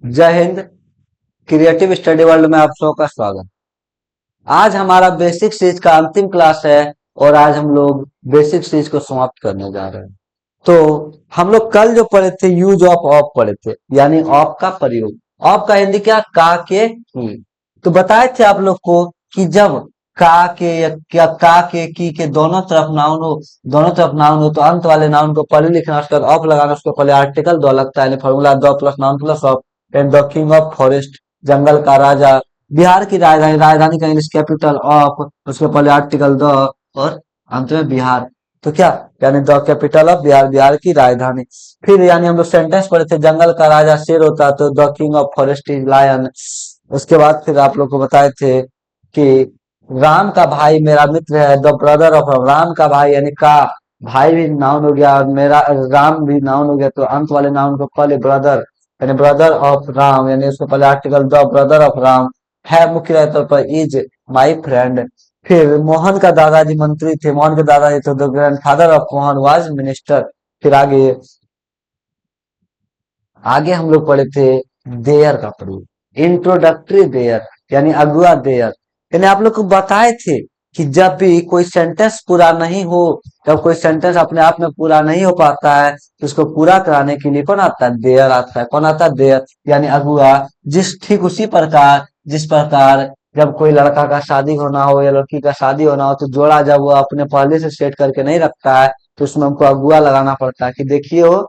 जय Hind. Creative study world में आप सबका स्वागत। आज हमारा बेसिक सीरीज का अंतिम क्लास है और आज हम लोग बेसिक सीरीज को समाप्त करने जा रहे हैं। तो हम लोग कल जो पढ़े थे यूज ऑफ ऑफ पढ़े थे, यानी ऑफ का प्रयोग। ऑफ का हिंदी क्या? का के की। तो बताए थे आप लोग को कि जब का के या क्या का के की के दोनों तरफ नाउन हो तो अंत वाले नाउन को पहले लिखना, उसके बाद ऑफ लगाना, उसके पहले आर्टिकल दो लगता है, फॉर्मूला दो plus noun plus of. And the king of forest, जंगल का राजा। बिहार की राजधानी, राजधानी का इंग्लिश कैपिटल ऑफ, उसके पहले आर्टिकल द और अंत में बिहार। तो क्या? यानी the capital of Bihar, Bihar की राजधानी। फिर यानी हम लोग सेंटेंस पढ़े थे, जंगल का राजा शेर होता तो the king of forest is lion. उसके बाद फिर आप लोग को बताए थे कि राम का भाई मेरा मित्र है, द ब्रदर ऑफ राम का भाई, यानी का भाई भी नाउन हो गया और मेरा राम भी नाउन हो गया, तो अंत वाले नाउन को पहले ब्रदर, यानी ब्रदर ऑफ राम, यानी उसके पहले article the brother of Ram है, मुख्य तौर पर इज माई फ्रेंड। फिर मोहन का दादाजी मंत्री थे, मोहन के दादाजी थे, the grandfather of Mohan was minister. फिर आगे आगे हम लोग पढ़े थे देयर का प्रयोग, इंट्रोडक्टरी देयर, यानी अगुआ देयर। यानी आप लोग को बताए थे कि जब भी कोई सेंटेंस पूरा नहीं हो, जब कोई सेंटेंस अपने आप में पूरा नहीं हो पाता है तो उसको पूरा कराने के लिए कौन आता है? देयर आता है। कौन आता है? देयर, यानी अगुआ। ठीक उसी प्रकार जिस प्रकार जब कोई लड़का का शादी होना हो या लड़की का शादी होना हो तो जोड़ा जब वो अपने पहले से सेट करके नहीं रखता है तो उसमें हमको अगुआ लगाना पड़ता है कि देखिए हो,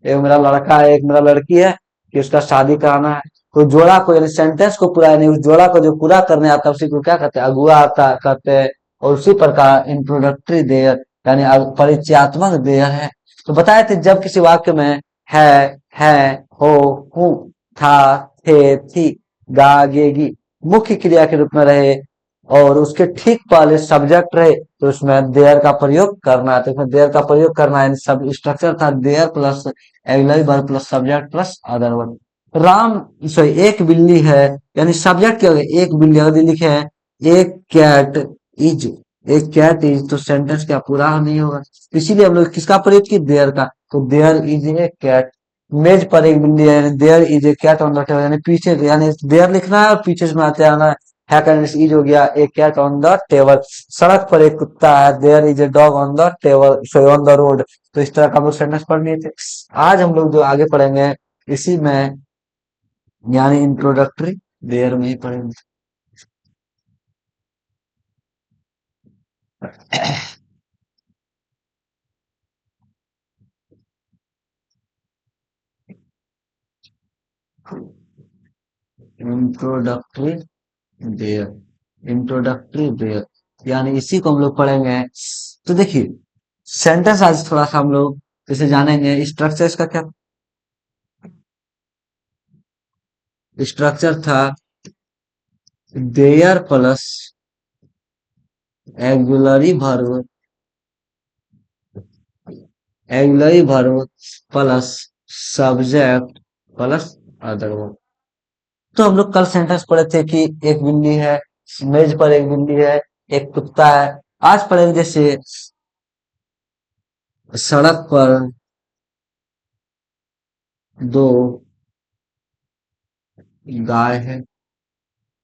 एक मेरा लड़का है, एक मेरा लड़की है, कि उसका शादी कराना है। तो जोड़ा को, यानी सेंटेंस को पूरा, यानी उस जोड़ा को जो पूरा करने आता है उसी को क्या कहते हैं? अगुआ आता कहते हैं। और उसी प्रकार इंट्रोडक्टरी देयर, यानी परिचयात्मक देयर है। तो बताए थे जब किसी वाक्य में है, हो, हूँ, था, थे, थी, गागेगी मुख्य क्रिया के रूप में रहे और उसके ठीक पहले सब्जेक्ट रहे तो उसमें देयर का प्रयोग करना है। तो इसमें देयर का प्रयोग करना है, सब स्ट्रक्चर था there plus auxiliary verb plus subject plus other verb. Ram, sorry, एक बिल्ली है, यानी सब्जेक्ट क्या हो गया? एक बिल्ली। अगर लिखे हैं एक कैट इज, एक कैट इज, तो सेंटेंस क्या पूरा नहीं होगा? इसीलिए हम लोग किसका प्रयोग किए? देयर का। तो देयर इज ए कैट, मेज पर एक बिल्ली है, यानी there is a cat on the table, यानी पीछे, यानी देयर लिखना है और पीछे से आते आना है का इज हो गया a cat on the table. सड़क पर एक कुत्ता है, there is a dog on the table, sorry on the road. तो इस तरह का हम लोग सेंटेंस पढ़ लिए थे। आज हम लोग जो आगे पढ़ेंगे इसी में, यानी इंट्रोडक्टरी देयर में ही पढ़ेंगे। इंट्रोडक्टरी देयर, इंट्रोडक्टरी देयर, यानी इसी को हम लोग पढ़ेंगे। तो देखिए सेंटेंस आज थोड़ा सा हम लोग जैसे जानेंगे। स्ट्रक्चर इसका क्या स्ट्रक्चर था? There plus एंगुलरी verb, एंगुलरी verb plus subject plus other verb. तो हम लोग कल सेंटेंस पढ़े थे कि एक बिल्ली है, मेज पर एक बिल्ली है, एक कुत्ता है। आज पढ़ेंगे जैसे सड़क पर दो गाय है,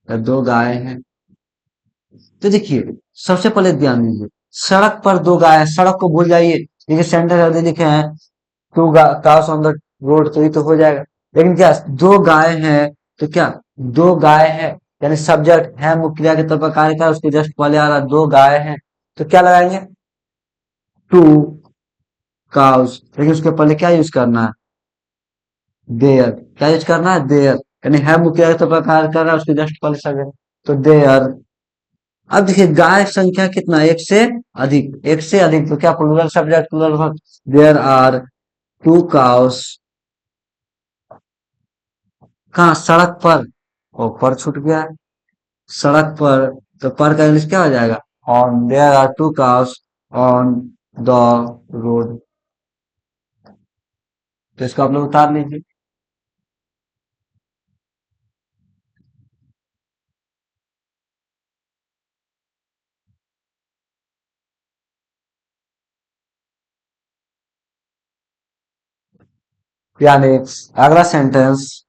या दो गाय हैं। तो देखिए सबसे पहले ध्यान दीजिए, सड़क पर दो गाय है, सड़क को भूल जाइए, देखिए सेंटेंस यदि लिखे हैं two cows on the road तो ये तो हो जाएगा। लेकिन क्या दो गाय हैं? तो क्या दो गाय है, यानी सब्जेक्ट है मुख्य क्रिया के तौर पर कार्य का, उसके जस्ट पहले आ रहा दो गाय हैं, तो क्या लगाएंगे? Two cows. लेकिन उसके पहले क्या यूज करना है? देयर। क्या यूज करना है? देयर, यानी है मुख्य क्रिया के तौर पर कार्य कर रहा है, उसके जस्ट पहले सब्जेक्ट, तो देयर। अब देखिए गाय संख्या कितना? एक से अधिक, एक से अधिक, तो क्या plural subject plural verb. There are two cows, कहाँ? सड़क पर। और पर छूट गया है, सड़क पर, तो पर का इंग्लिश क्या हो जाएगा? On. There are two cows on the road. तो इसको आप लोग उतार लीजिए। यानी अगला सेंटेंस,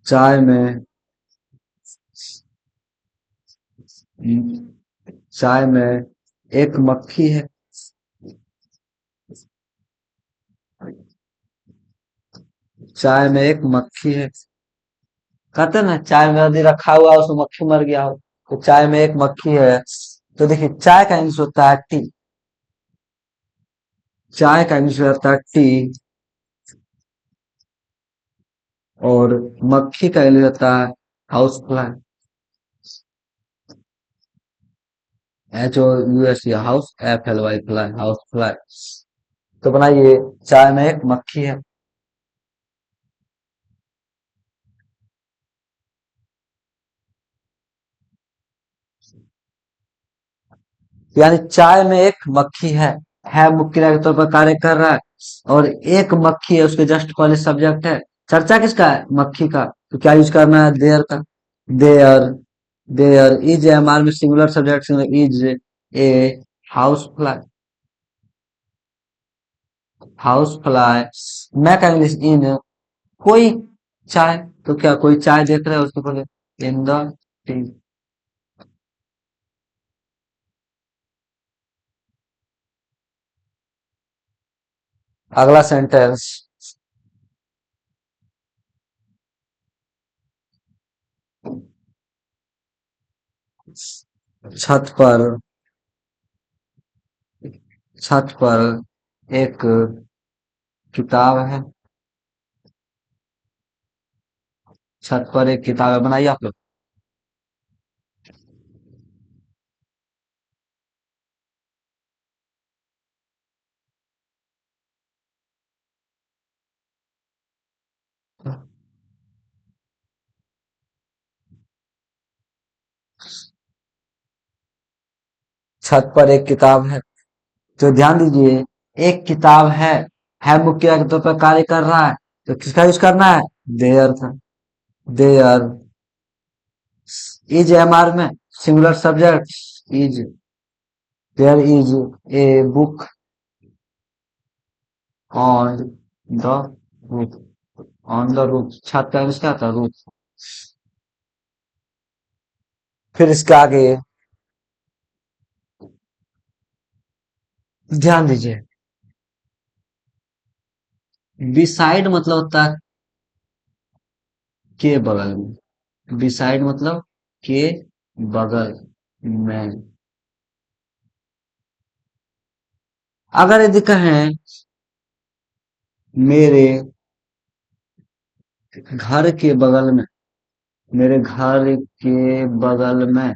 चाय में चाय में एक मक्खी है। चाय में एक मक्खी है। कहते हैं ना चाय में यदि रखा हुआ है, उसमें मक्खी मर गया हो, तो चाय में एक मक्खी है। तो देखिए चाय का इंग्लिश होता है टी। चाय का इंग्लिश होता है टी। और मक्खी का इंग्लिश होता है housefly. H O U S house, F L Y fly, house fly. तो बनाइए, चाय में एक मक्खी है। यानी चाय में एक मक्खी है मुख्य के तौर पर कार्य कर रहा है। और एक मक्खी है, उसके जस्ट पहले सब्जेक्ट है। चर्चा किसका है? मक्खी का। तो क्या यूज करना है? देयर का। There. There is am are में singular subject singular is a house fly. House fly. मैं का इंग्लिश इन कोई चाय। तो क्या कोई चाय देख रहे हो उसके पहले इन द टी। अगला सेंटेंस। छत पर। छत पर एक किताब है। छत पर एक किताब है, बनाइए आप लोग। छत पर एक किताब है। तो ध्यान दीजिए, एक किताब है मुख्य के तौर पर कार्य कर रहा है। तो किसका यूज करना है? देयर का। देयर इज एम आर में singular subject is. There is a book on the roof. On the roof, छत का यूज क्या था? रूफ। फिर इसके आगे ध्यान दीजिए, बिसाइड मतलब होता है के बगल में। बिसाइड मतलब के बगल में। अगर यदि कहें मेरे घर के बगल में, मेरे घर के बगल में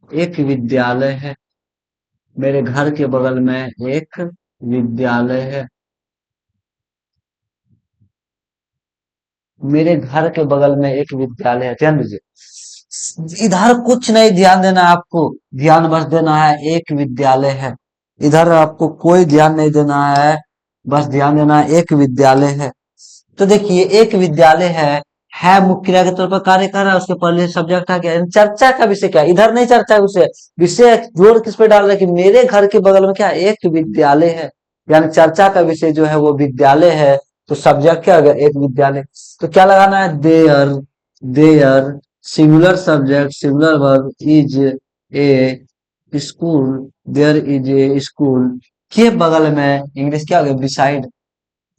एक विद्यालय है। मेरे घर के बगल में एक विद्यालय है। मेरे घर के बगल में एक विद्यालय है। ध्यान दीजिए, इधर कुछ नहीं ध्यान देना है आपको। ध्यान बस देना है एक विद्यालय है। इधर आपको कोई ध्यान नहीं देना है। बस ध्यान देना है एक विद्यालय है। तो देखिए, एक विद्यालय है मुख्य क्रिया के तौर पर कार्य कर रहा है। उसके पहले सब्जेक्ट आ गया। यानी चर्चा का विषय क्या है? इधर नहीं चर्चा है विषय। विषय जोर किस पे डाल रहा है कि मेरे घर के बगल में क्या है? एक विद्यालय है। यानी चर्चा का विषय जो है वो विद्यालय है। तो सब्जेक्ट क्या हो गया? एक विद्यालय। तो क्या लगाना है? There. There singular subject singular verb is a school. There is a school के बगल में इंग्लिश क्या हो गया? बिसाइड।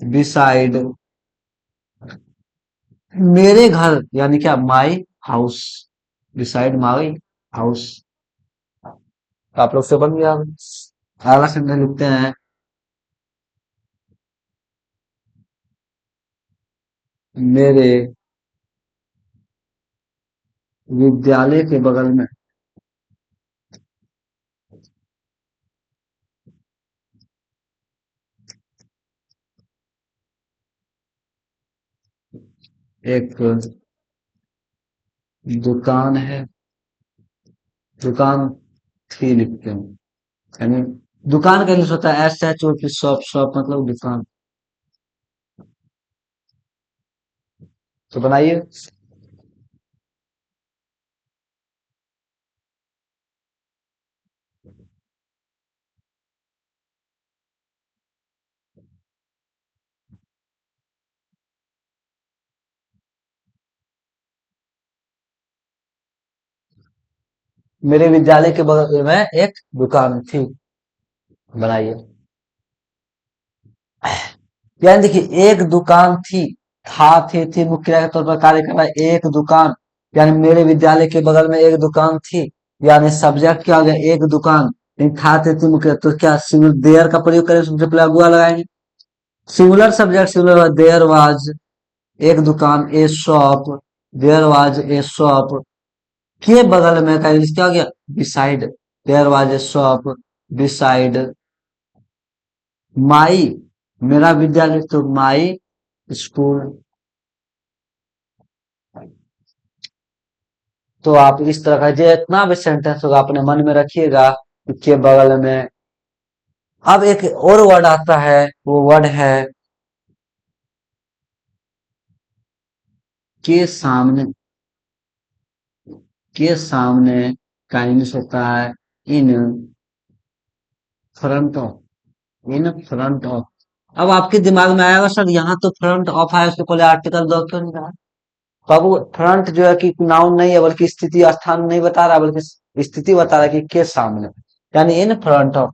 बिसाइड मेरे घर, यानी क्या? My house. Beside my house. आप लोग से बन गया। अगला सेंटेंस लिखते हैं। मेरे विद्यालय के बगल में एक दुकान है। दुकान थी लिखते हैं। यानी दुकान का इंग्लिश होता है S H O P, shop. Shop मतलब दुकान। तो बनाइए। मेरे विद्यालय के बगल में एक दुकान थी। बनाइए। यानी देखिए, एक दुकान थी, था, थी मुख्य क्रिया के तौर पर कार्य कर रहा है एक दुकान। यानी मेरे विद्यालय के बगल में एक दुकान थी। यानी सब्जेक्ट क्या हो गया, एक दुकान। लेकिन था, थी मुख्य, तो क्या सिंगुलर देयर का प्रयोग करें, सबसे पहले अगुआ लगाएंगे। Singular subject singular, there was एक दुकान, a shop, there was a shop, के बगल में का इंग्लिश क्या हो गया, beside, there was a shop beside my, मेरा विद्यालय, तो माई स्कूल। तो आप इस तरह का जितना भी सेंटेंस होगा अपने मन में रखिएगा के बगल में। अब एक और वर्ड आता है, वो वर्ड है के सामने। के सामने का इंग्लिश होता है in front of, in front of. अब आपके दिमाग में आएगा सर यहाँ तो फ्रंट ऑफ है, उसके पहले आर्टिकल दो क्यों नहीं रहा। तो अब वो फ्रंट जो है कि नाउन नहीं है, बल्कि स्थिति स्थान नहीं बता रहा, बल्कि स्थिति बता रहा है कि के सामने, यानी इन फ्रंट ऑफ।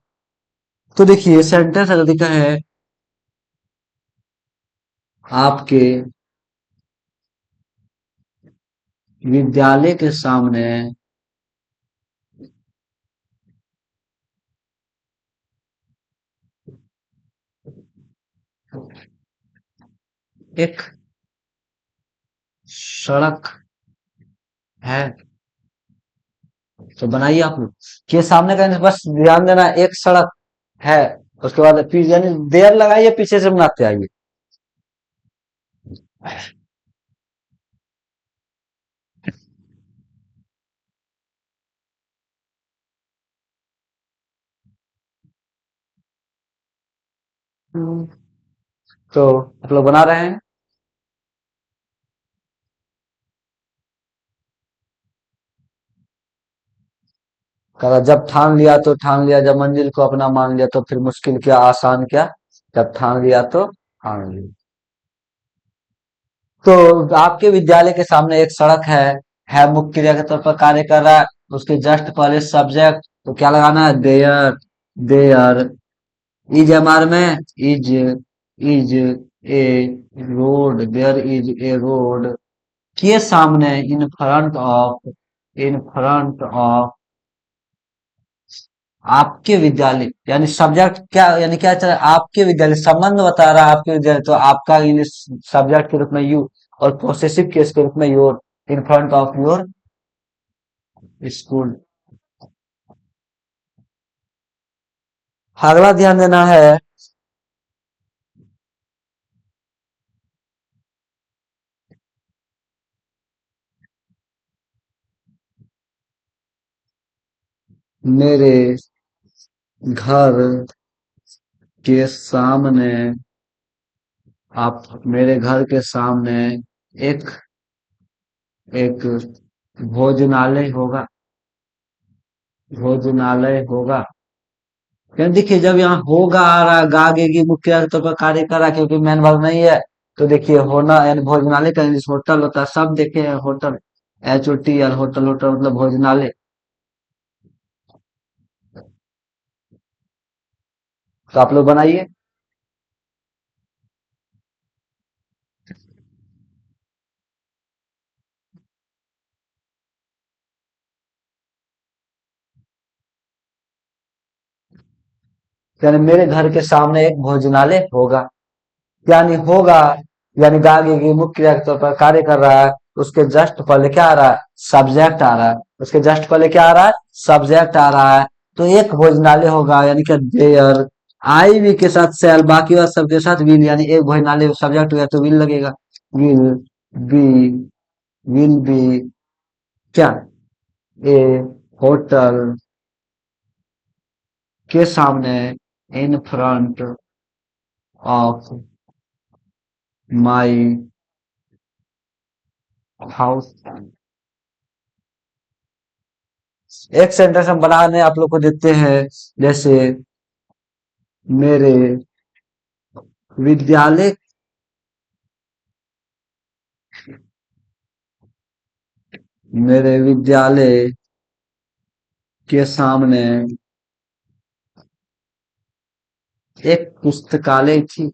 तो देखिए सेंटेंस अगर लिखा है आपके विद्यालय के सामने एक सड़क है, तो बनाइए आप लोग। के सामने का बस ध्यान देना, एक सड़क है, उसके बाद फिर यानी देर लगाइए, पीछे से बनाते आइए। तो आप लोग बना रहे हैं। कहा जब ठान लिया तो ठान लिया, जब मंजिल को अपना मान लिया, तो फिर मुश्किल क्या आसान क्या, जब ठान लिया तो ठान लिया। तो आपके विद्यालय के सामने एक सड़क है मुख्य क्रिया के तौर पर कार्य कर रहा है। उसके जस्ट पहले सब्जेक्ट, तो क्या लगाना है, देयर। देयर इज एमआर में, is a road, there is a road के सामने, इन फ्रंट ऑफ आपके विद्यालय, यानी सब्जेक्ट क्या, यानी क्या चल रहा है, आपके विद्यालय संबंध बता रहा है, आपके विद्यालय, तो आपका इंग्लिश सब्जेक्ट के रूप में यू, और पोसेसिव केस के रूप में your, in front of your school. अगला ध्यान देना है, मेरे घर के सामने, आप मेरे घर के सामने एक एक भोजनालय होगा, भोजनालय होगा। यानी देखिए जब यहाँ होगा आ रहा है, गा गे गी मुख्य तौर पर कार्य कर रहा है, क्योंकि मेन वर्ब नहीं है। तो देखिए होना यानी भोजनालय का इंग्लिश होटल होता है, सब देखे हैं होटल, HOT, और होटल, होटल मतलब भोजनालय। तो आप लोग बनाइए। यानी मेरे घर के सामने एक भोजनालय होगा, यानी होगा, यानी गा गे गी मुख्य क्रिया के तौर पर कार्य कर रहा है। उसके जस्ट पहले क्या आ रहा है, सब्जेक्ट आ रहा है। उसके जस्ट पहले क्या आ रहा है, सब्जेक्ट आ रहा है। तो एक भोजनालय होगा, यानी कि देयर, आई वी के साथ सेल, बाकी बात सबके साथ विल, यानी एक भोजनालय सब्जेक्ट हो गया तो विल लगेगा। विल बी, विल बी क्या, ए होटल के सामने, in front of my house. एक सेंटेंस हम बनाने आप लोग को देते हैं, जैसे मेरे विद्यालय, मेरे विद्यालय के सामने एक पुस्तकालय थी।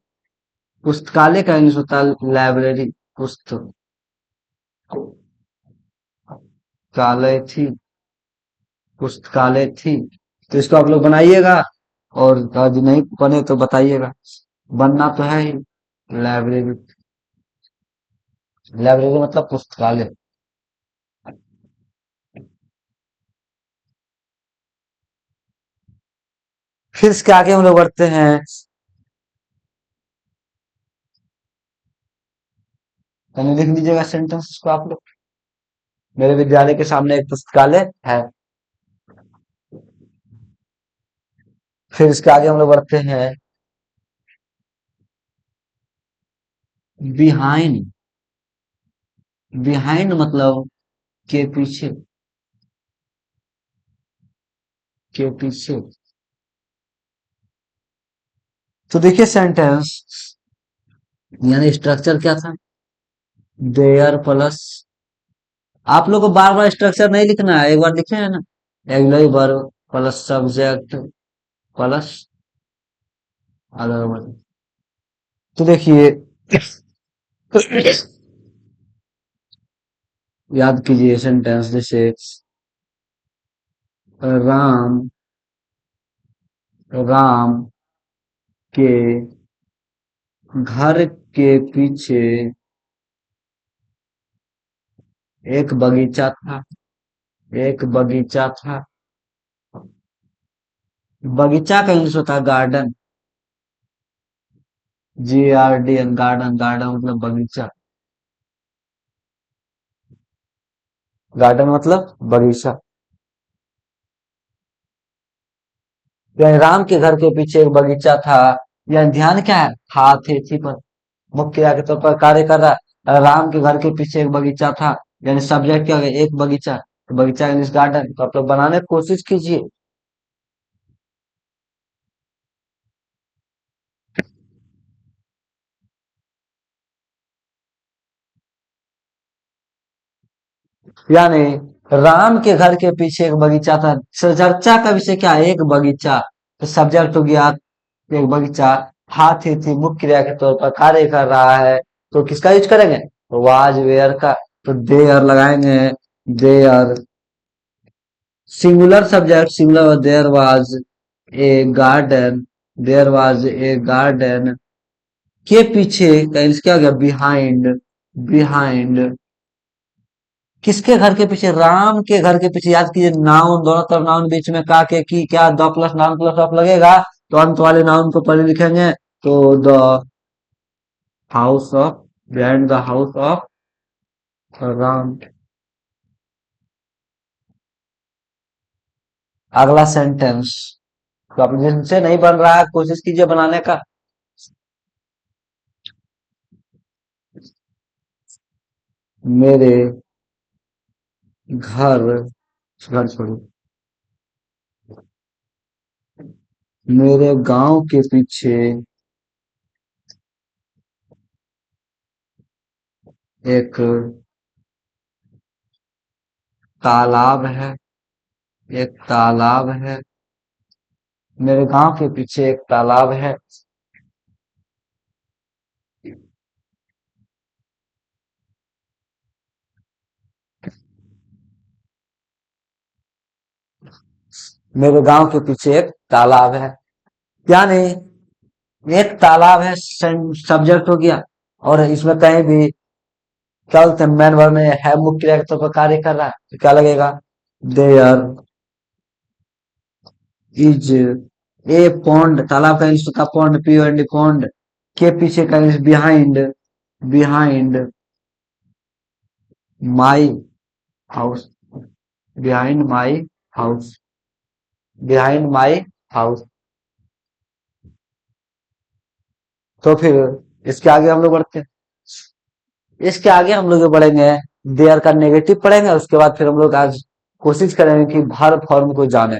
पुस्तकालय का इंग्लिश होता है लाइब्रेरी। पुस्तकालय थी। पुस्तकालय थी। तो इसको आप लोग बनाइएगा, और यदि नहीं बने तो बताइएगा। बनना तो है ही। लाइब्रेरी। लाइब्रेरी मतलब पुस्तकालय। फिर इसके आगे हम लोग बढ़ते हैं। यानी लिख लीजिएगा सेंटेंस इसको आप लोग। मेरे विद्यालय के सामने एक पुस्तकालय है। फिर इसके आगे हम लोग बढ़ते हैं। बिहाइंड। बिहाइंड मतलब के पीछे। के पीछे। तो देखिए सेंटेंस, यानी स्ट्रक्चर क्या था। There plus. आप लोग को बार बार स्ट्रक्चर नहीं लिखना है, एक बार लिखे है ना। Auxiliary verb plus subject plus other verb. तो देखिए, याद कीजिए सेंटेंस जैसे राम। राम के घर के पीछे एक बगीचा था। एक बगीचा था। बगीचा का इंग्लिश होता है गार्डन। GARDN, garden. गार्डन मतलब बगीचा। गार्डन मतलब बगीचा। यानी राम के घर के पीछे एक बगीचा था। यानी ध्यान क्या है, था थे थी पर मुख्य क्रिया के तौर पर कार्य कर रहा है। राम के घर के पीछे एक बगीचा था, यानी सब्जेक्ट क्या हो गया, एक बगीचा। तो बगीचा इंग्लिश गार्डन। तो आप लोग बनाने की कोशिश कीजिए। यानी राम के घर के पीछे एक बगीचा था। चर्चा का विषय क्या है, एक बगीचा। तो सब्जेक्ट हो गया एक बगीचा। हाथी थी मुख्य क्रिया के तौर पर कार्य कर रहा है। तो किसका यूज करेंगे, वाज वेयर का। तो देयर लगाएंगे। There singular subject singular, there was a garden. There was a garden के पीछे का यूज क्या हो गया, बिहाइंड। बिहाइंड किसके घर के पीछे, राम के घर के पीछे। याद कीजिए नाउन, दोनों तरफ नाउन, बीच में का के की क्या the plus noun plus of लगेगा। तो अंत वाले नाउन को पहले लिखेंगे। तो the house of, behind the house of Ram. अगला सेंटेंस, तो अब जिनसे नहीं बन रहा है कोशिश कीजिए बनाने का। मेरे घर, घर छोड़ो, मेरे गांव के पीछे एक तालाब है। एक तालाब है। मेरे गांव के पीछे एक तालाब है। मेरे गांव के पीछे एक तालाब है। यानी एक तालाब है सब्जेक्ट हो गया। और इसमें कहीं भी क्या बोलते हैं, मैन वर्ब में है मुख्य क्रिया के तौर पर कार्य कर रहा है, तो क्या लगेगा, देयर इज ए पॉन्ड। तालाब का इंग्लिश होता है पॉन्ड, POND पॉन्ड। के पीछे का English behind. Behind my house. Behind my house. Behind my house. तो फिर इसके आगे हम लोग बढ़ते हैं। इसके आगे हम लोग जो बढ़ेंगे, देयर का नेगेटिव पढ़ेंगे। उसके बाद फिर हम लोग आज कोशिश करेंगे कि वर्ब फॉर्म को जाने।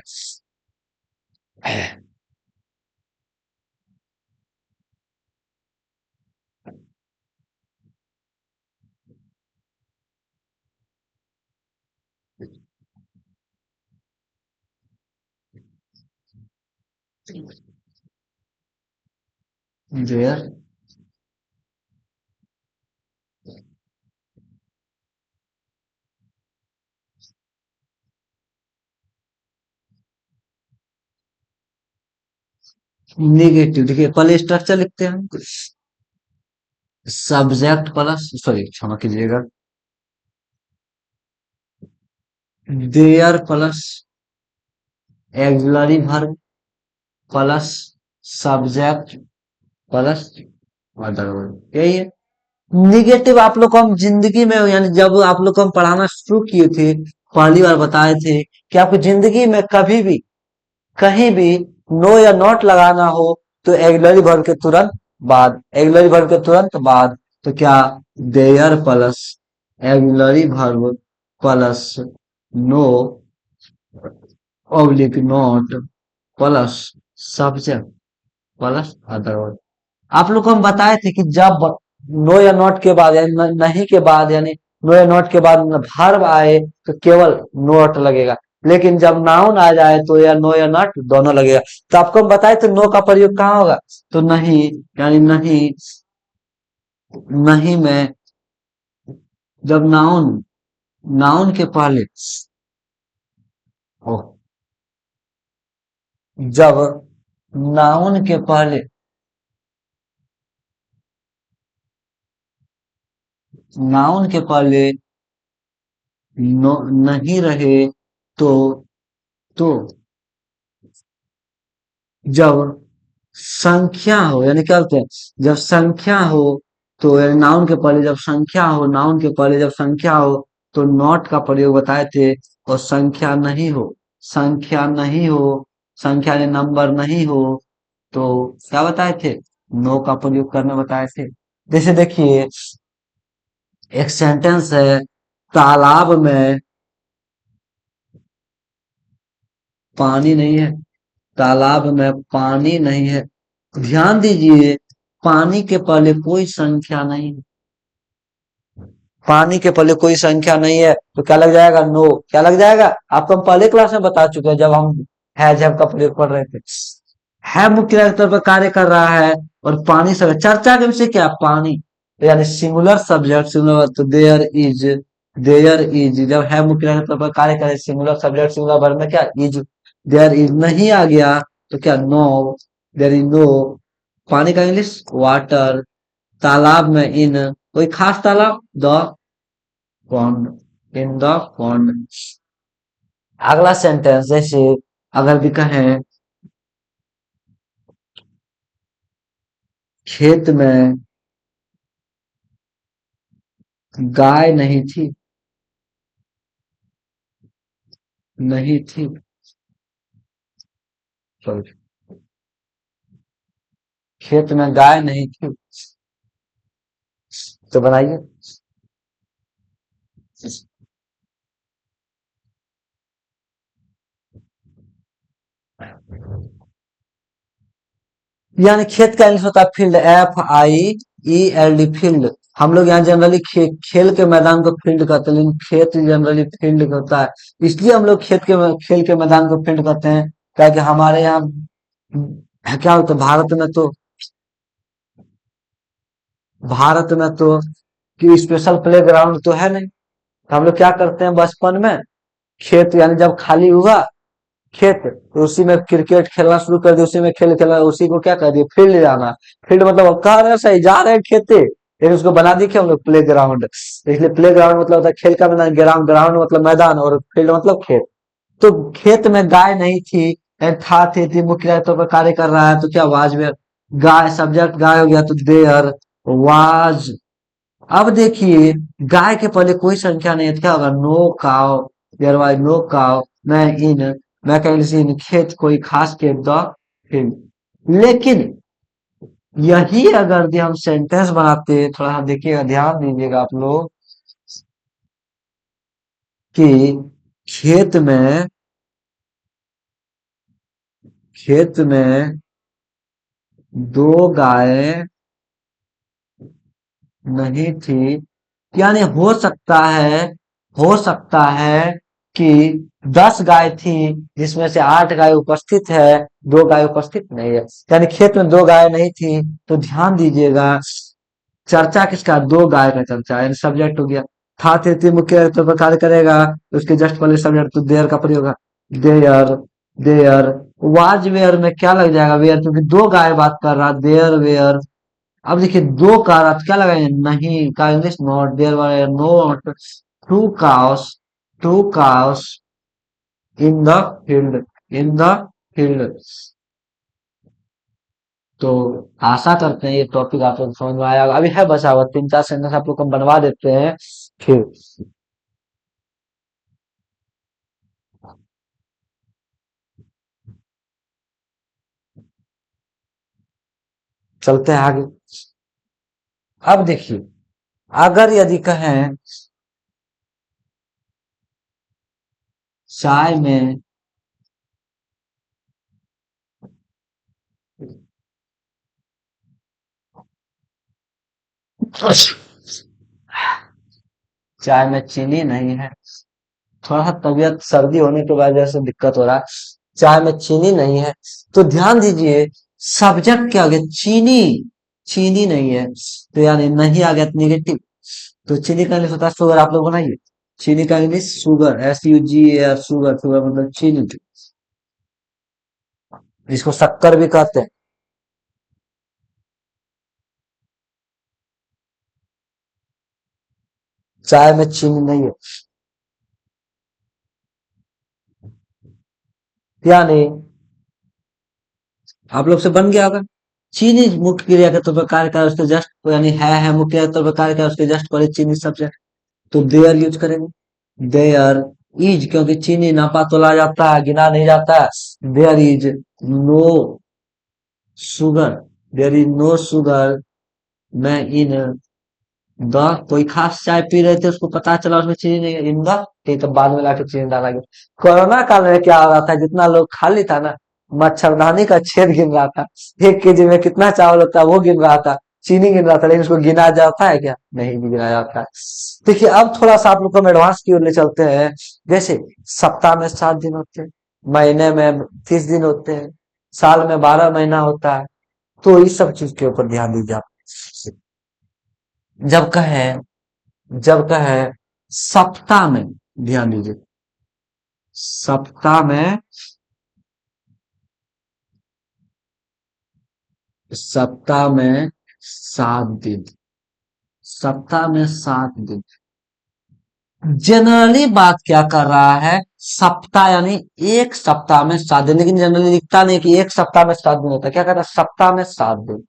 देयर। निगेटिव देखिए, पहले स्ट्रक्चर लिखते हैं। सब्जेक्ट प्लस, सॉरी क्षमा कीजिएगा, there plus auxiliary verb plus subject plus other verb, यही है। निगेटिव आप लोग को हम जिंदगी में, यानी जब आप लोग को हम पढ़ाना शुरू किए थे, पहली बार बताए थे कि आपको जिंदगी में कभी भी, कहीं भी नो या नॉट लगाना हो तो एग्लरी वर्ब के तुरंत बाद, एग्लरी वर्ब के तुरंत बाद, तो क्या, there plus auxiliary verb plus no oblique not plus subject plus other verb. आप लोग को हम बताए थे कि जब नो या नॉट के बाद, यानी नहीं के बाद, यानी नो या नॉट के बाद वर्ब आए तो केवल नॉट लगेगा, लेकिन जब नाउन आ जाए तो या नो या नॉट दोनों लगेगा। तो आपको हम बताए थे नो का प्रयोग कहाँ होगा, तो नहीं, यानी नहीं, नहीं में जब नाउन, नाउन के पहले, ओ, जब नाउन के पहले, नाउन के पहले नो नहीं रहे तो, तो जब संख्या हो, यानी क्या होते हैं, जब संख्या हो, तो यानी नाउन के पहले जब संख्या हो, नाउन के पहले जब संख्या हो तो नॉट का प्रयोग बताए थे। और संख्या नहीं हो, संख्या नहीं हो, संख्या यानी नंबर नहीं हो, तो क्या बताए थे, नो का प्रयोग करना बताए थे। जैसे देखिए, एक सेंटेंस है, तालाब में पानी नहीं है, तालाब में पानी नहीं है। ध्यान दीजिए, पानी के पहले कोई संख्या नहीं है, पानी के पहले कोई संख्या नहीं है, तो क्या लग जाएगा, नो। क्या लग जाएगा, आपको हम पहले क्लास में बता चुके हैं जब हम हैज हैव का प्रयोग कर रहे थे। है मुख्य तौर पर कार्य कर रहा है, और पानी सब चर्चा के विषय क्या, पानी, तो यानी सिंगुलर सब्जेक्ट, सिंगुलर, तो देयर इज, देयर इज जब है मुख्य तौर पर कार्य करे, सिंगुलर सब्जेक्ट सिंगुलर वर्ब में क्या, इज, देयर इज नहीं आ गया तो क्या, नो, देयर इज नो। पानी का इंग्लिश वाटर, तालाब में इन, कोई खास तालाब, the pond, in the pond. अगला सेंटेंस जैसे, अगर भी कहें, खेत में गाय नहीं थी, नहीं थी, सॉरी, खेत में गाय नहीं थी, तो बनाइए। यानी खेत का इंग्लिश होता है फील्ड, FIELD, फील्ड। हम लोग यहाँ जनरली खेल के मैदान को फील्ड कहते हैं, लेकिन खेत जनरली फील्ड होता है। इसलिए हम लोग खेल के मैदान को फील्ड कहते हैं, क्या कि हमारे यहाँ क्या होता है, भारत में तो कि स्पेशल प्ले ग्राउंड तो है नहीं। तो हम लोग क्या करते हैं बचपन में, खेत यानी जब खाली हुआ खेत, तो उसी में क्रिकेट खेलना शुरू कर दिया, उसी में खेल खेलना, उसी को क्या कर दिया, फील्ड जाना। फील्ड मतलब अब कह रहे हैं सही, जा रहे हैं खेते, लेकिन उसको बना दिए क्या हम लोग, प्ले ग्राउंड। इसलिए प्ले ग्राउंड मतलब होता है खेल का मैदान, ग्राउंड, ग्राउंड मतलब मैदान, और फील्ड मतलब खेत। तो खेत में गाय नहीं थी, था, थी मुख्य तौर पर कार्य कर रहा है, तो क्या, वाज में, गाय सब्जेक्ट गाय हो गया, तो देयर वाज। अब देखिए, गाय के पहले कोई संख्या नहीं है, तो क्या होगा, नो काव, देयर वाज नो काव, मैं इन, मैं कहीं इन खेत, कोई खास खेत, द फील्ड। लेकिन यही अगर हम सेंटेंस बनाते, थोड़ा सा देखिएगा, ध्यान दीजिएगा आप लोग, कि खेत में, खेत में दो गायें नहीं थी, यानी हो सकता है, हो सकता है कि 10 गाय थी, जिसमें से 8 गाय उपस्थित है, 2 गाय उपस्थित नहीं है। यानी खेत में 2 गाय नहीं थी। तो ध्यान दीजिएगा, चर्चा किसका, 2 गाय का चर्चा, यानी सब्जेक्ट हो गया। था तृतीय मुख्य तौर पर कार्य करेगा, उसके जस्ट पहले सब्जेक्ट तो देयर का प्रयोग होगा। There, there. वाज वेयर में क्या लग जाएगा, वेयर, क्योंकि 2 गाय बात कर रहा, देयर वेयर। अब देखिए, 2 का अर्थ क्या लगाएंगे, नहीं का English not, there were not two cows, two cows in the field, in the field. तो आशा करते हैं ये टॉपिक आप लोग को समझ में आया होगा। अभी है बचा हुआ 3-4 सेंटेंस, आप लोग को हम बनवा देते हैं, फिर चलते हैं आगे। अब देखिए, अगर यदि कहें चाय में, चाय में चीनी नहीं है। थोड़ा सा तबीयत सर्दी होने की वजह से दिक्कत हो रहा है। चाय में चीनी नहीं है। तो ध्यान दीजिए, सब्जेक्ट क्या हो गया, चीनी। चीनी नहीं है, तो यानी नहीं आ गया नेगेटिव। तो चीनी का इंग्लिश होता है शुगर, आप लोग बनाइए। चीनी का English sugar, SUGAR, sugar, sugar मतलब चीनी, जिसको शक्कर भी कहते हैं। चाय में चीनी नहीं है, यानी आप लोग से बन गया होगा। चीनी मुख्य क्रिया के तौर पर कार्य कर, उसके जस्ट यानी है मुख्य क्रिया के तौर पर कार्य कर, उसके जस्ट पहले चीनी सब्जेक्ट। तो देयर यूज करेंगे। देयर इज, क्योंकि चीनी नापा तोला जाता है, गिना नहीं जाता है। There is no sugar, there is no sugar, मैं इन द, कोई खास चाय पी रहे थे, उसको पता चला उसमें चीनी नहीं है, इन द, तो बाद में लाके चीनी डाला गया। कोरोना काल में क्या हो रहा था, जितना लोग खाली था ना, मच्छरदानी का छेद गिन रहा था। 1 केजी में कितना चावल होता है वो गिन रहा था, चीनी गिन रहा था, लेकिन उसको गिना जाता है क्या, नहीं भी गिना जाता है। देखिए, अब थोड़ा सा आप लोग को हम एडवांस की ओर ले चलते हैं। जैसे सप्ताह में 7 दिन होते हैं, महीने में 30 दिन होते हैं, साल में 12 महीना होता है। तो इस सब चीज के ऊपर ध्यान दीजिए आप। जब कहे, जब कहे सप्ताह में, ध्यान दीजिए, सप्ताह में, सप्ताह में 7 दिन, सप्ताह में 7 दिन। जनरली बात क्या कर रहा है, सप्ताह यानी एक सप्ताह में 7 दिन, लेकिन जनरली लिखता नहीं कि एक सप्ताह में 7 दिन होता है, क्या कहता है, सप्ताह में 7 दिन।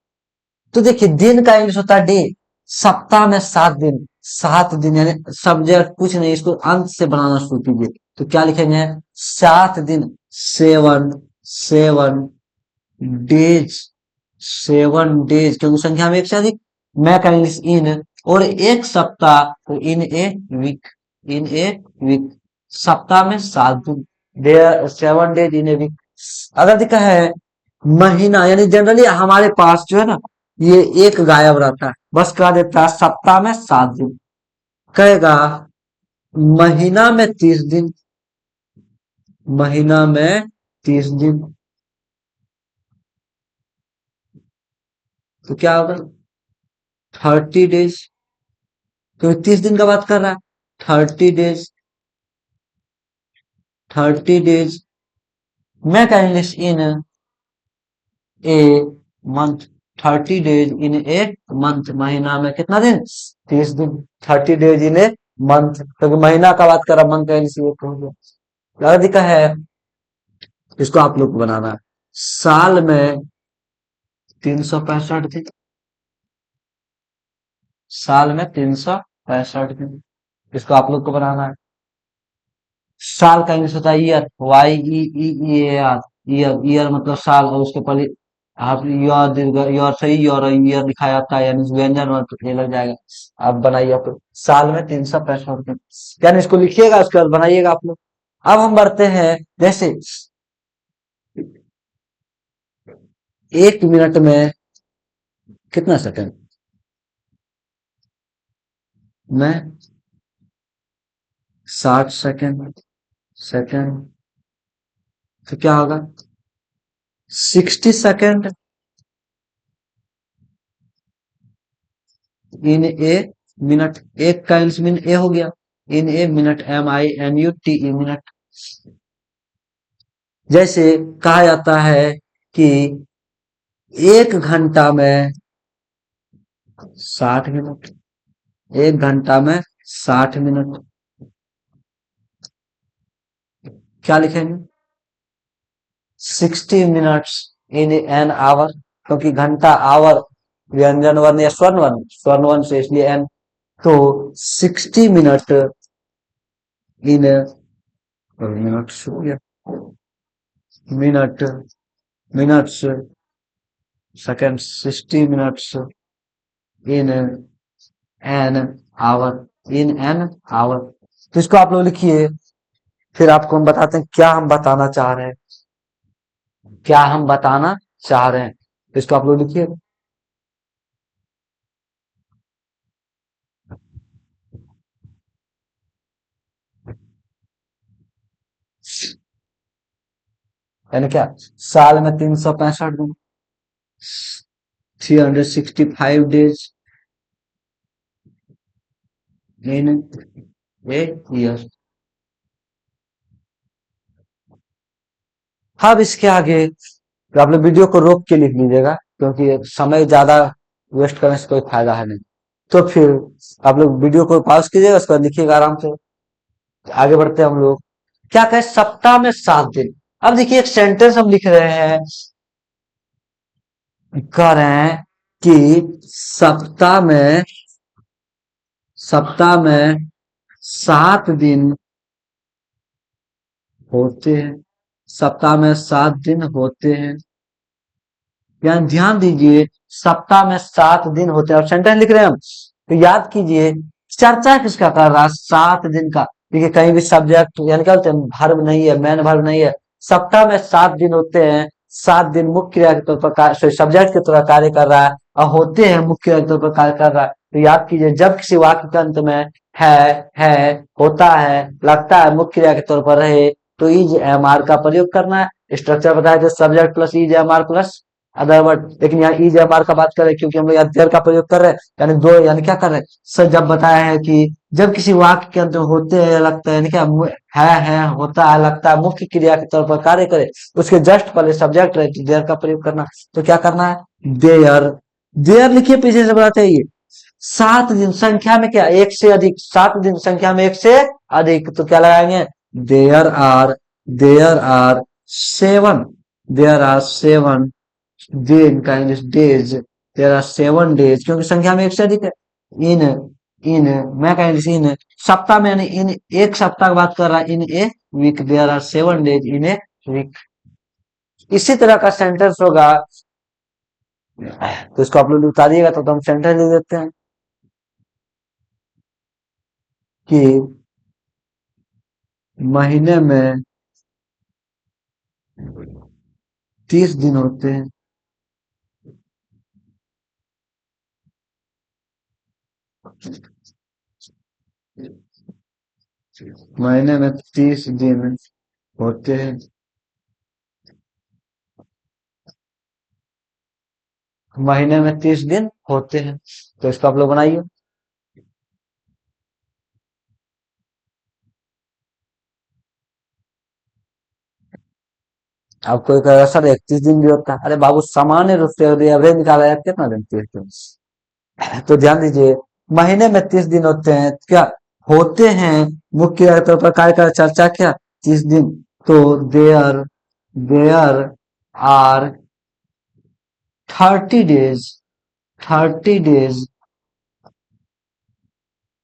तो देखिए, दिन का इंग्लिश होता है डे, सप्ताह में 7 दिन, 7 दिन यानी सब्जेक्ट कुछ नहीं, इसको अंत से बनाना शुरू कीजिए। तो क्या लिखेंगे, 7 दिन, 7 डेज, 7 डेज, क्योंकि संख्या में एक से अधिक। मैं का इंग्लिश इन, और एक सप्ताह तो इन a week, in a week. सप्ताह में 7 दिन, 7 डेज इन ए वीक। अगर दिखा है महीना, यानी जनरली हमारे पास जो है ना, ये एक गायब रहता है, बस कह देता है सप्ताह में 7 दिन। कहेगा महीना में 30 दिन, महीना में 30 दिन। तो क्या होगा, 30 डेज, क्योंकि 30 दिन का बात कर रहा है। 30 डेज, 30 डेज। मैं का English in a month, 30 days in a month, महीना में कितना दिन, 30 दिन। 30 डेज इन ए मंथ, क्योंकि महीना का बात कर रहा, मंथ का इंग्लिश ये हो गया। अगर दिखा है, इसको आप लोग को बनाना है, साल में 365 दिन, साल में 365 दिन, इसको आप लोग को बनाना है। साल का इंग्लिश होता है ईयर, YEEAR, ईयर, ईयर मतलब साल, और उसके पहले आप ईयर दीर्घ, ईयर सही, ईयर, ईयर लिखा जाता है, यानी व्यंजन वर्ग तो ये लग जाएगा। आप बनाइए, आप साल में 365 दिन, यानी इसको लिखिएगा, उसके बाद बनाइएगा आप लोग। अब हम बढ़ते हैं, जैसे 1 मिनट में कितना सेकंड, में 60 सेकंड, सेकेंड, तो क्या होगा 60 सेकेंड इन ए मिनट। एक का मीन ए हो गया, इन ए मिनट, MINUTE मिनट। जैसे कहा जाता है कि 1 घंटा में 60 मिनट, 1 घंटा में 60 मिनट, क्या लिखेंगे 60 मिनट्स इन एन आवर, क्योंकि घंटा आवर व्यंजन वर्ण या स्वर्ण वर्ण से, इसलिए एन। तो 60 मिनट इन मिनट हो गया, minute, minutes, second, 60 minutes in an hour, in an hour. तो इसको आप लोग लिखिए, फिर आपको हम बताते हैं क्या हम बताना चाह रहे हैं, क्या हम बताना चाह रहे हैं। तो इसको आप लोग लिखिए, यानी क्या, साल में 365 दिन, 365 डेज इन ए ईयर। अब इसके आगे तो आप लोग वीडियो को रोक के लिख लीजिएगा, क्योंकि समय ज्यादा वेस्ट करने से कोई फायदा है नहीं। तो फिर आप लोग वीडियो को पॉज कीजिएगा, उसके बाद लिखिएगा आराम से। आगे बढ़ते हैं हम लोग, क्या कहें सप्ताह में 7 दिन। अब देखिए एक सेंटेंस हम लिख रहे हैं, कह रहे हैं कि सप्ताह में, सप्ताह में 7 दिन होते हैं, सप्ताह में 7 दिन होते हैं। यानी ध्यान दीजिए, सप्ताह में 7 दिन होते हैं और सेंटेंस लिख रहे हैं हम, तो याद कीजिए चर्चा किसका कर रहा है, 7 दिन का। देखिए कहीं भी सब्जेक्ट यानी क्या बोलते हैं, वर्ब नहीं है, मेन वर्ब नहीं है। सप्ताह में 7 दिन होते हैं, 7 दिन मुख्य क्रिया के तौर पर, सब्जेक्ट के तौर पर कार्य कर रहा है, और होते हैं मुख्य क्रिया के तौर पर कार्य कर रहा है। तो याद कीजिए जब किसी वाक्य के अंत में है, होता है, लगता है मुख्य क्रिया के तौर पर रहे, तो इज एम आर का प्रयोग करना है। स्ट्रक्चर बताया जो subject plus is am are plus other word, लेकिन यहाँ इज एम आर का बात कर रहे हैं क्योंकि हम लोग यहाँ देर का प्रयोग कर रहे हैं, यानी दो, यानी क्या कर रहे हैं सर, जब बताया है कि जब किसी वाक्य के अंत में होते हैं या लगता है, यानी क्या है, होता है, लगता है, मुख्य क्रिया के तौर पर कार्य करे, उसके जस्ट पहले सब्जेक्ट रहे तो देयर का प्रयोग करना। तो क्या करना है देयर, देयर लिखिए, पीछे से बताते हैं ये 7 दिन संख्या में क्या, एक से अधिक, 7 दिन संख्या में एक से अधिक, तो क्या लगाएंगे there are, there are 7, there are 7 दिन का English days, there are 7 days, क्योंकि संख्या में एक से अधिक है। इन, इन, मैं का इंग्लिश इन, सप्ताह में यानी इन एक सप्ताह की बात कर रहा है, in a week, there are 7 days in a week. इसी तरह का सेंटेंस होगा, तो इसको आप लोग उतारिएगा तो हम सेंटेंस लिख देते हैं कि महीने में 30 दिन होते हैं, महीने में 30 दिन होते हैं, महीने में 30 दिन होते हैं। तो इसको आप लोग बनाइए। अब कोई कहेगा सर 31 दिन भी होता है, अरे बाबू सामान्य रूप से एवरेज निकाला जाए कितना दिन, 30 दिन। तो ध्यान दीजिए महीने में 30 दिन होते हैं, क्या होते हैं मुख्य तौर पर कार्य का चर्चा, क्या 30 दिन। तो there, there are 30 days, 30 days,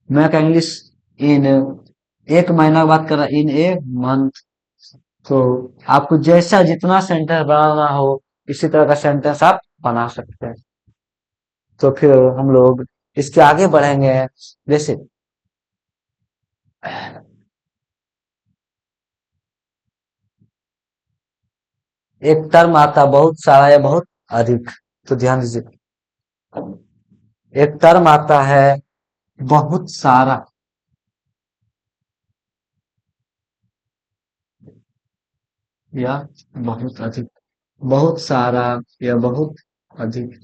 मैं का इंग्लिश इन, एक महीना की बात कर रहा इन ए मंथ। तो आपको जैसा जितना सेंटेंस बनाना हो इसी तरह का सेंटेंस आप बना सकते हैं। तो फिर हम लोग इसके आगे बढ़ेंगे, जैसे एक टर्म आता बहुत सारा या बहुत अधिक, तो ध्यान दीजिए एक टर्म आता है बहुत सारा, या बहुत अधिक, बहुत सारा या बहुत अधिक।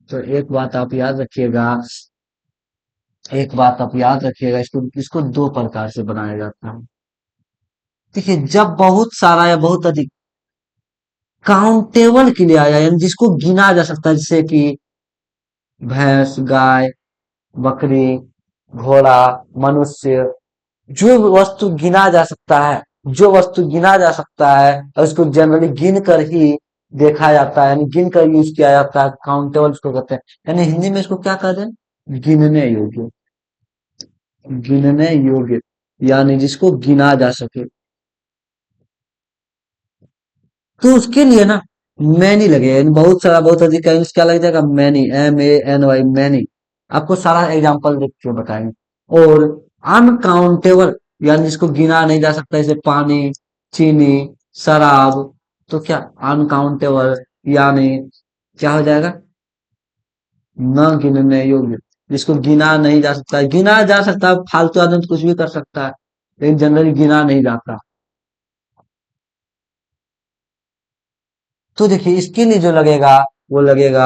तो एक बात आप याद रखिएगा, एक बात आप याद रखिएगा, इसको इसको दो प्रकार से बनाया जाता है। देखिए, जब बहुत सारा या बहुत अधिक काउंटेबल के लिए आया, यानी जिसको गिना जा सकता है, जैसे कि भैंस, गाय, बकरी, घोड़ा, मनुष्य, जो वस्तु गिना जा सकता है, जो वस्तु गिना जा सकता है और उसको जनरली गिन कर ही देखा जाता है, यानी गिन कर यूज किया जाता है, काउंटेबल उसको कहते हैं। यानी हिंदी में इसको क्या कहते हैं? गिनने योग्य। गिनने योग्य, यानी जिसको गिना जा सके। तो उसके लिए ना मैनी लगेगा, यानी बहुत सारा बहुत अधिक का इंग्लिश क्या लग जाएगा? Many, MANY, many. आपको सारा एग्जांपल देख के बताएंगे। और अनकाउंटेबल, यानी जिसको गिना नहीं जा सकता, जैसे पानी, चीनी, शराब। तो क्या अनकाउंटेबल, यानी क्या हो जाएगा? न गिनने योग्य, जिसको गिना नहीं जा सकता। गिना जा सकता है, फालतू आदमी तो कुछ भी कर सकता है, लेकिन जनरली गिना नहीं जाता। तो देखिए, इसके लिए जो लगेगा वो लगेगा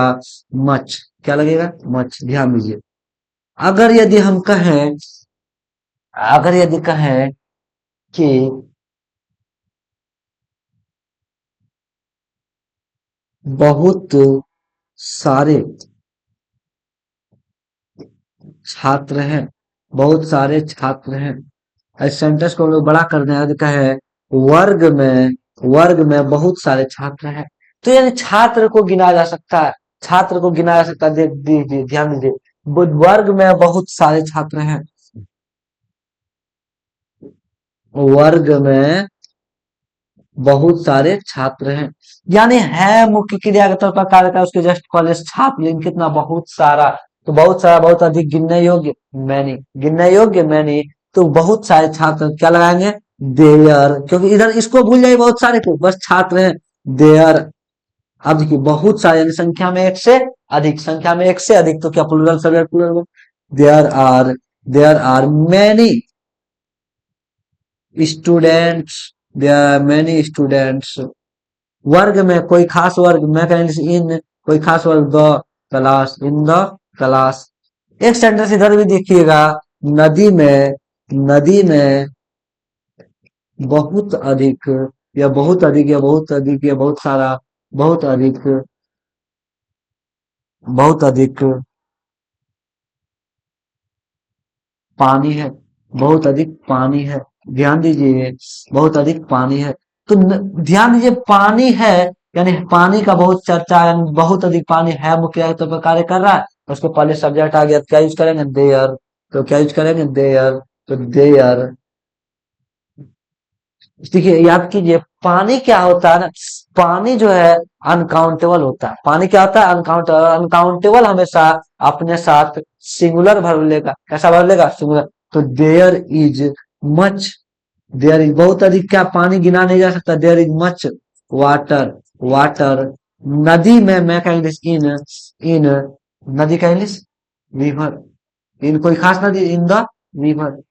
मच। क्या लगेगा? मच। ध्यान दीजिए, अगर यदि हम कहें, अगर यदि कहें कि बहुत सारे छात्र हैं, बहुत सारे छात्र हैं, इस सेंटेंस को हम लोग बड़ा कर दें, यदि कहें वर्ग में, वर्ग में बहुत सारे छात्र हैं, तो यानी छात्र को गिना जा सकता है, छात्र को गिना जा सकता है। दीजिए, ध्यान दीजिए, वर्ग में बहुत सारे छात्र हैं, वर्ग में बहुत सारे छात्र हैं। यानी है मुख्य क्रिया के तौर पर कार्य का, उसके जस्ट कॉलेज छात्र, लेकिन कितना? बहुत सारा। तो बहुत सारा बहुत अधिक गिनने योग्य, मैनी। गिनने योग्य, मैनी। तो बहुत सारे छात्र क्या लगाएंगे? देयर, क्योंकि इधर इसको भूल जाइए, बहुत सारे को, बस छात्र हैं, देयर। अब देखिए, बहुत सारे यानी संख्या में एक से अधिक, संख्या में एक से अधिक, तो क्या plural subject plural? There are, there are many students, there are many students. वर्ग में कोई खास वर्ग, मैं कहेंगे इन, कोई खास वर्ग, the class, in the class. एक सेंटेंस इधर भी देखिएगा, नदी में, नदी में बहुत अधिक, या बहुत अधिक, या बहुत अधिक, या बहुत सारा, बहुत अधिक, बहुत अधिक पानी है, बहुत अधिक पानी है। ध्यान दीजिए, बहुत अधिक पानी है। तो ध्यान दीजिए, पानी है, यानी पानी का बहुत चर्चा है, बहुत अधिक पानी है मुख्य तौर पर कार्य कर रहा है। तो उसके पहले सब्जेक्ट आ गया, तो क्या यूज करेंगे? देयर। तो क्या यूज करेंगे? देयर। तो देयर। देखिए, याद कीजिए, पानी क्या होता है ना, पानी जो है अनकाउंटेबल होता है। पानी क्या होता है? अनकाउंटेबल। अनकाउंटेबल हमेशा अपने साथ सिंगुलर भर लेगा। कैसा भर लेगा? सिंगुलर। तो there is much, there is बहुत अधिक, क्या पानी गिना नहीं जा सकता? There is much water, water. नदी में, मैं का इंग्लिश इन, इन, नदी का इंग्लिश रिवर। इन कोई खास नदी, इन द रिवर।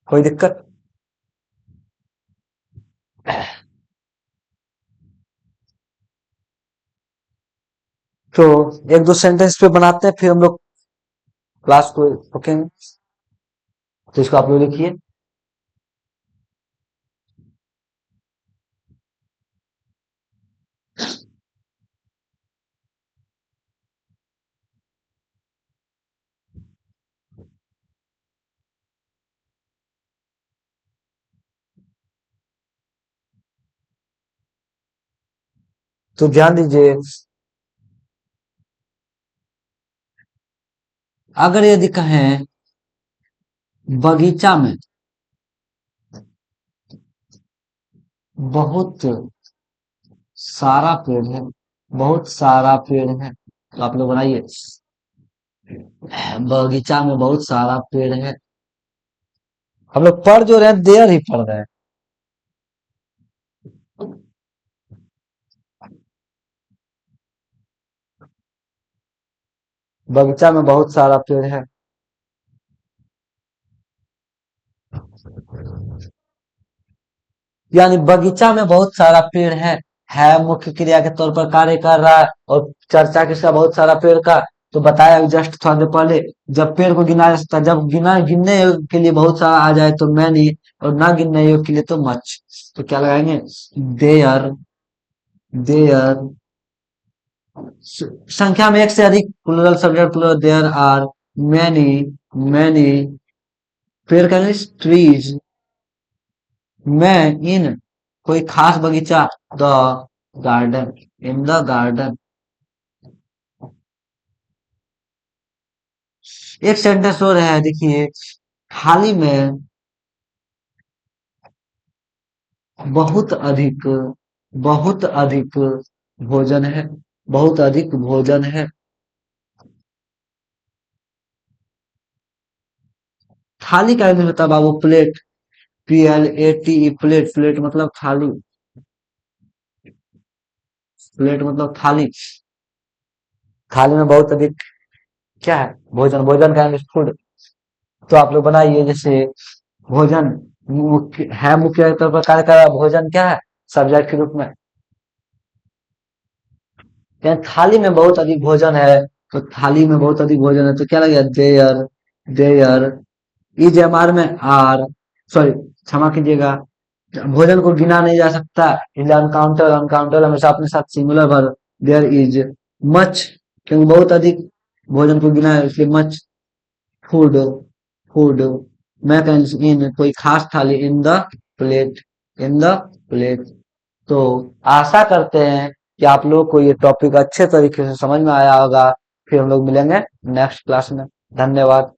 कोई दिक्कत? तो एक दो सेंटेंस पे बनाते हैं, फिर हम लोग क्लास को रोकेंगे। तो इसको आप लोग लिखिए। तो ध्यान दीजिए, अगर यदि कहें बगीचा में बहुत सारा पेड़ है, बहुत सारा पेड़ है, तो आप लोग बनाइए, बगीचा में बहुत सारा पेड़ है। हम लोग पढ़ जो रहे हैं, देयर ही पढ़ रहे हैं। बगीचा में बहुत सारा पेड़ है। यानी बगीचा में बहुत सारा पेड़ है मुख्य क्रिया के तौर पर कार्य कर रहा है और चर्चा किसका बहुत सारा पेड़ का। तो बताया अभी जस्ट थोड़ा देर पहले, जब पेड़ को गिना जा सकता है, जब गिनने योग्य के लिए बहुत सारा आ जाए तो मैनी, और ना गिनने योग्य के लिए तो मच। तो क्या लगाएंगे? देयर, देयर, संख्या में एक से अधिक, plural subject plural, there are many, many, पेड़ का इंग्लिश ट्रीज, मैं इन कोई खास बगीचा, the garden, in the garden. एक सेंटेंस और है देखिए, थाली में बहुत अधिक, बहुत अधिक भोजन है, बहुत अधिक भोजन है। थाली का इंग्लिश होता है बाबू प्लेट, PLATE, प्लेट, प्लेट मतलब थाली, प्लेट मतलब थाली। थाली में बहुत अधिक क्या है? भोजन, भोजन का इंग्लिश फूड। तो आप लोग बनाइए, जैसे भोजन मुख्य है, मुख्य तौर पर कार्य कर रहा है, भोजन क्या है? सब्जेक्ट के रूप में। यानी थाली में बहुत अधिक भोजन है, तो थाली में बहुत अधिक भोजन है तो क्या लगेगा? देयर, देयर इज एमआर में आर, सॉरी क्षमा कीजिएगा, भोजन को गिना नहीं जा सकता, इज अनकाउंटेबल, अनकाउंटेबल हमेशा अपने साथ सिंगुलर भर। देयर इज मच, क्योंकि बहुत अधिक भोजन को गिना है इसलिए मच। फूड, फूड, मैं इन कोई खास थाली, in the plate, in the plate. तो आशा करते हैं कि आप लोग को ये टॉपिक अच्छे तरीके से समझ में आया होगा। फिर हम लोग मिलेंगे नेक्स्ट क्लास में। धन्यवाद।